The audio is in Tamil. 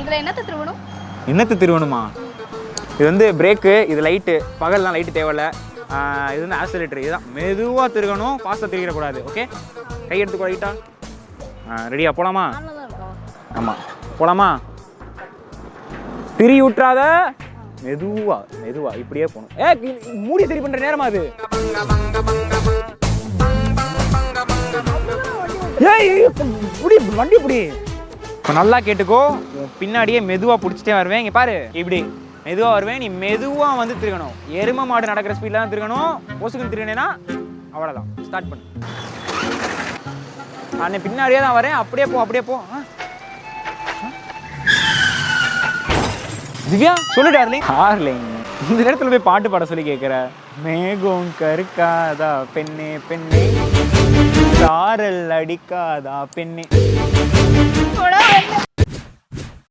இதில் என்னத்தை திருவணும்? என்னத்தை திருவணுமா? இது வந்து பிரேக்கு, இது லைட்டு. பகல்லாம் லைட்டு தேவையில்ல. இது வந்து ஆக்சிலேட்டர். இதுதான் மெதுவாக திருகணும், ஃபாஸ்ட்டாக திருகிடக்கூடாது. ஓகே, கை எடுத்துக்கோ லைட்டா. ரெடியா? போகலாமா? ஆமாம், போகலாமா? திரி விட்டுறாத, மெதுவா மெதுவா இப்படியே போகணும். மூடி சரி பண்ணுற நேரமா அது. புடி வண்டி புடி. இப்போ நல்லா கேட்டுக்கோ, பின்னாடியே மெதுவாக பிடிச்சிட்டே வருவேன். இங்கே பாரு, இப்படி மெதுவாக வருவேன். நீ மெதுவாக வந்து திருகணும். எருமை மாடு நடக்கிற ஸ்பீடில் தான் திருகணும். பொசுக்குன்னு திருகினேன்னா அவ்வளோதான். ஸ்டார்ட் பண்ணு. நான் பின்னாடியே தான் வரேன். அப்படியே போ, அப்படியே போ. திவ்யா சொல்லு டார்லிங். டார்லிங் இந்த நேரத்தில் போய் பாட்டு பாட சொல்லி கேட்குற. மேகம் கருக்காதா பெண்ணே பெண்ணே, சாரல் அடிக்காதா பெண்ணே.